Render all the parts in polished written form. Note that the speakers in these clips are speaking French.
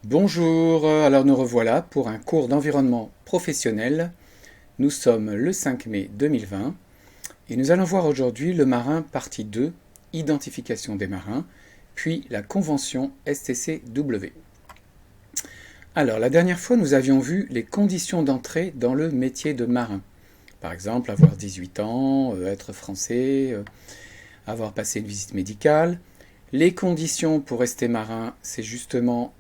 Bonjour, alors nous revoilà pour un cours d'environnement professionnel. Nous sommes le 5 mai 2020 et nous allons voir aujourd'hui le marin partie 2, identification des marins, puis la convention STCW. Alors la dernière fois nous avions vu les conditions d'entrée dans le métier de marin. Par exemple avoir 18 ans, être français, avoir passé une visite médicale. Les conditions pour rester marin, c'est justement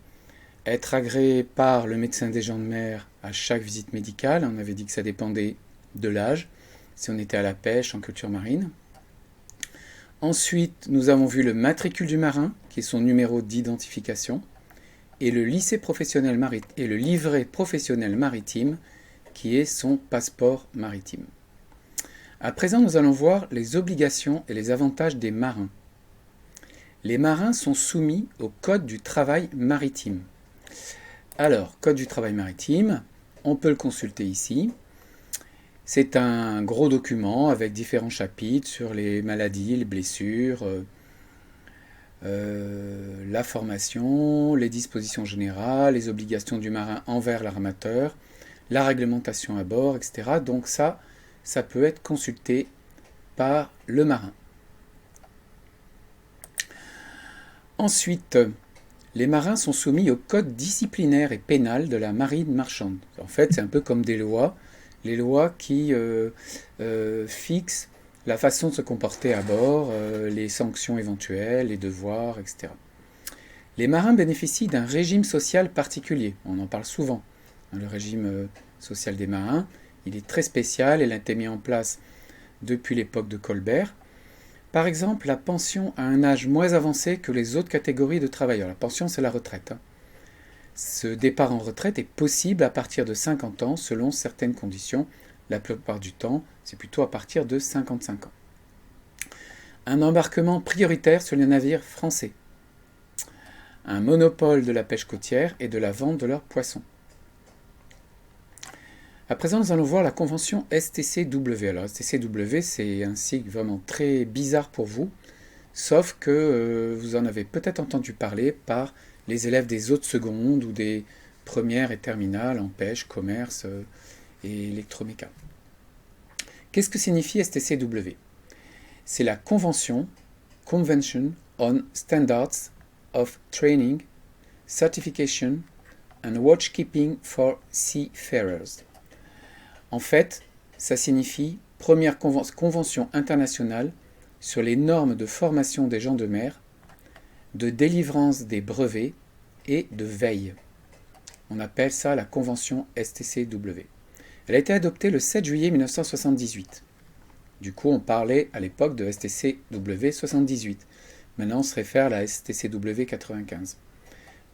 être agréé par le médecin des gens de mer à chaque visite médicale. On avait dit que ça dépendait de l'âge, si on était à la pêche, en culture marine. Ensuite, nous avons vu le matricule du marin, qui est son numéro d'identification, et le lycée professionnel maritime et le livret professionnel maritime, qui est son passeport maritime. À présent, nous allons voir les obligations et les avantages des marins. Les marins sont soumis au Code du travail maritime. Alors, Code du travail maritime, on peut le consulter ici. C'est un gros document avec différents chapitres sur les maladies, les blessures, la formation, les dispositions générales, les obligations du marin envers l'armateur, la réglementation à bord, etc. Donc ça peut être consulté par le marin. Ensuite, les marins sont soumis au code disciplinaire et pénal de la marine marchande. En fait, c'est un peu comme des lois, les lois qui fixent la façon de se comporter à bord, les sanctions éventuelles, les devoirs, etc. Les marins bénéficient d'un régime social particulier. On en parle souvent. Le régime social des marins, il est très spécial. Il a été mis en place depuis l'époque de Colbert. Par exemple, la pension à un âge moins avancé que les autres catégories de travailleurs. La pension, c'est la retraite. Ce départ en retraite est possible à partir de 50 ans selon certaines conditions. La plupart du temps, c'est plutôt à partir de 55 ans. Un embarquement prioritaire sur les navires français. Un monopole de la pêche côtière et de la vente de leurs poissons. À présent, nous allons voir la convention STCW. Alors, STCW, c'est un sigle vraiment très bizarre pour vous, sauf que vous en avez peut-être entendu parler par les élèves des autres secondes ou des premières et terminales en pêche, commerce et électroméca. Qu'est-ce que signifie STCW? C'est la Convention on Standards of Training, Certification and Watchkeeping for Seafarers. En fait, ça signifie première convention internationale sur les normes de formation des gens de mer, de délivrance des brevets et de veille. On appelle ça la convention STCW. Elle a été adoptée le 7 juillet 1978. Du coup, on parlait à l'époque de STCW 78. Maintenant, on se réfère à la STCW 95.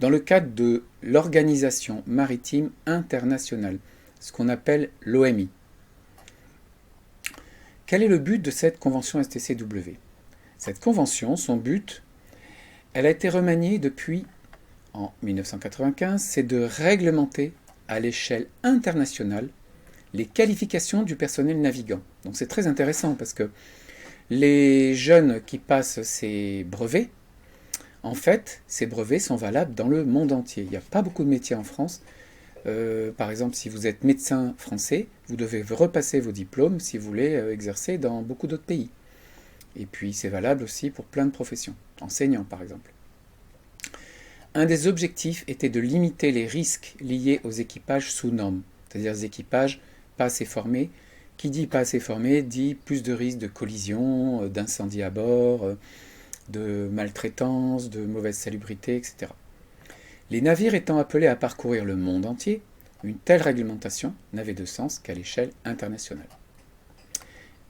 Dans le cadre de l'Organisation maritime internationale, ce qu'on appelle l'OMI. Quel est le but de cette convention STCW? Cette convention, son but, elle a été remaniée depuis en 1995, c'est de réglementer à l'échelle internationale les qualifications du personnel navigant. Donc c'est très intéressant parce que les jeunes qui passent ces brevets, en fait, ces brevets sont valables dans le monde entier. Il n'y a pas beaucoup de métiers en France. Par exemple, si vous êtes médecin français, vous devez repasser vos diplômes si vous voulez exercer dans beaucoup d'autres pays. Et puis c'est valable aussi pour plein de professions, enseignants par exemple. Un des objectifs était de limiter les risques liés aux équipages sous normes, c'est-à-dire les équipages pas assez formés. Qui dit pas assez formé dit plus de risques de collision, d'incendie à bord, de maltraitance, de mauvaise salubrité, etc. Les navires étant appelés à parcourir le monde entier, une telle réglementation n'avait de sens qu'à l'échelle internationale.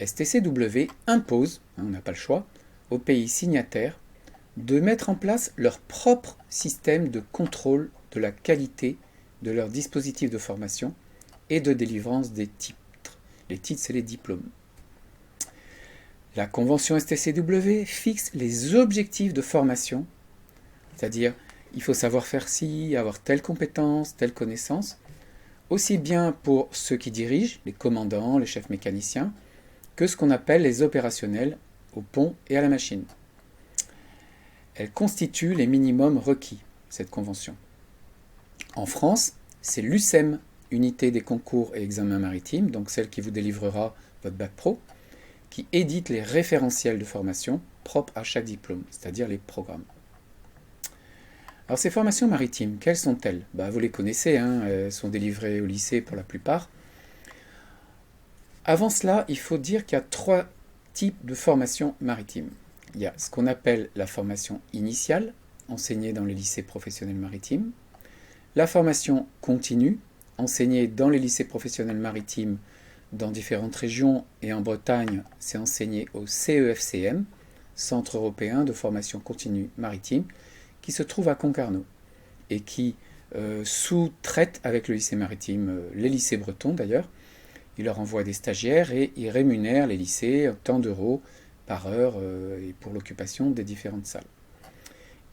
STCW impose, on n'a pas le choix, aux pays signataires de mettre en place leur propre système de contrôle de la qualité de leurs dispositifs de formation et de délivrance des titres. Les titres, c'est les diplômes. La convention STCW fixe les objectifs de formation, c'est-à-dire il faut savoir faire ci, avoir telle compétence, telle connaissance, aussi bien pour ceux qui dirigent, les commandants, les chefs mécaniciens, que ce qu'on appelle les opérationnels au pont et à la machine. Elle constitue les minimums requis, cette convention. En France, c'est l'UCEM, Unité des concours et examens maritimes, donc celle qui vous délivrera votre bac pro, qui édite les référentiels de formation propres à chaque diplôme, c'est-à-dire les programmes. Alors ces formations maritimes, quelles sont-elles? Vous les connaissez, elles sont délivrées au lycée pour la plupart. Avant cela, il faut dire qu'il y a 3 types de formations maritimes. Il y a ce qu'on appelle la formation initiale, enseignée dans les lycées professionnels maritimes, la formation continue, enseignée dans les lycées professionnels maritimes dans différentes régions, et en Bretagne, c'est enseigné au CEFCM, Centre européen de formation continue maritime, qui se trouve à Concarneau, et qui sous-traite avec le lycée maritime, les lycées bretons d'ailleurs. Il leur envoie des stagiaires et il rémunère les lycées tant d'euros par heure et pour l'occupation des différentes salles.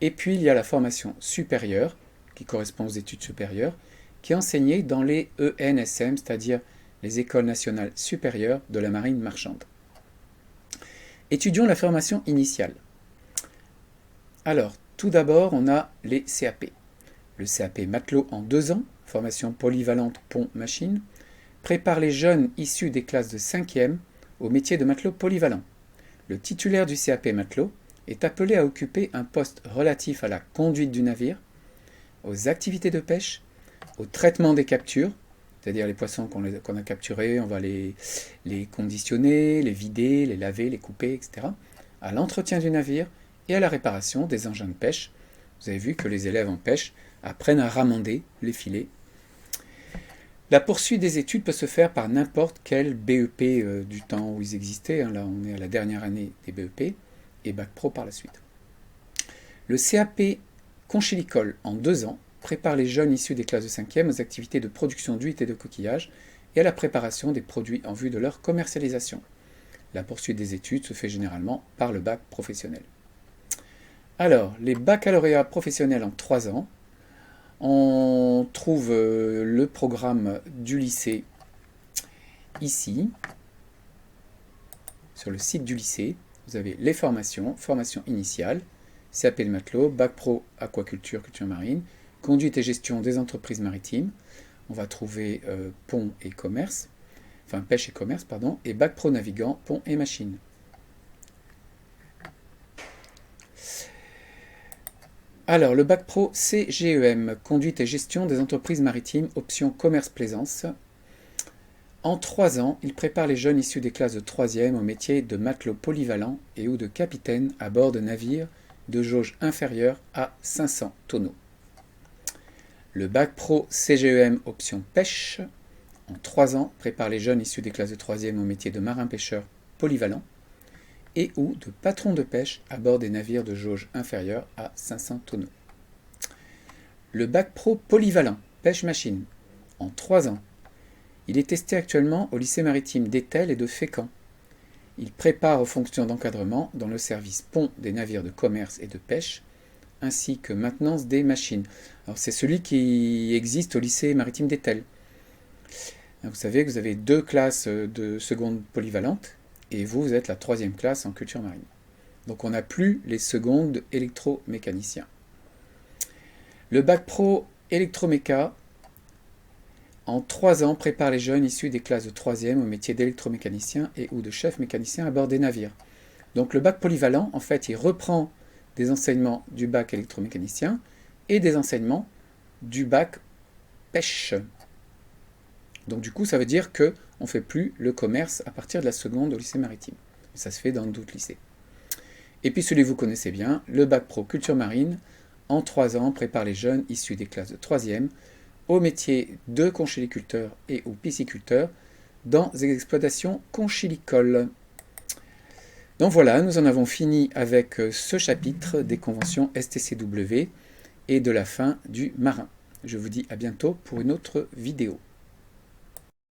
Et puis il y a la formation supérieure, qui correspond aux études supérieures, qui est enseignée dans les ENSM, c'est-à-dire les écoles nationales supérieures de la marine marchande. Étudions la formation initiale. Alors, tout d'abord, on a les CAP. Le CAP matelot en 2 ans, formation polyvalente pont-machine, prépare les jeunes issus des classes de 5e au métier de matelot polyvalent. Le titulaire du CAP matelot est appelé à occuper un poste relatif à la conduite du navire, aux activités de pêche, au traitement des captures, c'est-à-dire les poissons qu'on a capturés, on va les conditionner, les vider, les laver, les couper, etc., à l'entretien du navire et à la réparation des engins de pêche. Vous avez vu que les élèves en pêche apprennent à ramander les filets. La poursuite des études peut se faire par n'importe quel BEP du temps où ils existaient. Là, on est à la dernière année des BEP et Bac Pro par la suite. Le CAP Conchilicole en 2 ans prépare les jeunes issus des classes de 5e aux activités de production d'huîtres et de coquillages et à la préparation des produits en vue de leur commercialisation. La poursuite des études se fait généralement par le bac professionnel. Alors, les baccalauréats professionnels en 3 ans, on trouve le programme du lycée ici, sur le site du lycée. Vous avez les formations, formation initiale, CAP de matelot, bac pro aquaculture, culture marine, conduite et gestion des entreprises maritimes. On va trouver pont et commerce, enfin pêche et commerce, pardon, et bac pro navigant, pont et machine. Alors, le bac pro CGEM, conduite et gestion des entreprises maritimes, option commerce-plaisance. En 3 ans, il prépare les jeunes issus des classes de 3e au métier de matelot polyvalent et ou de capitaine à bord de navires de jauge inférieure à 500 tonneaux. Le bac pro CGEM, option pêche. En 3 ans, prépare les jeunes issus des classes de 3e au métier de marin-pêcheur polyvalent et ou de patron de pêche à bord des navires de jauge inférieure à 500 tonneaux. Le bac pro polyvalent, pêche-machine, en 3 ans. Il est testé actuellement au lycée maritime d'Étel et de Fécamp. Il prépare aux fonctions d'encadrement dans le service pont des navires de commerce et de pêche, ainsi que maintenance des machines. Alors c'est celui qui existe au lycée maritime d'Étel. Vous savez que vous avez 2 classes de seconde polyvalente, et vous êtes la 3e classe en culture marine. Donc on n'a plus les secondes électromécaniciens. Le bac pro électroméca, en 3 ans, prépare les jeunes issus des classes de 3e au métier d'électromécanicien et ou de chef mécanicien à bord des navires. Donc le bac polyvalent, en fait, il reprend des enseignements du bac électromécanicien et des enseignements du bac pêche. Donc du coup, ça veut dire qu'on ne fait plus le commerce à partir de la seconde au lycée maritime. Ça se fait dans d'autres lycées. Et puis celui que vous connaissez bien, le bac pro culture marine, en 3 ans, prépare les jeunes issus des classes de 3e au métier de conchiliculteur et ou pisciculteur dans des exploitations conchilicoles. Donc voilà, nous en avons fini avec ce chapitre des conventions STCW et de la fin du marin. Je vous dis à bientôt pour une autre vidéo.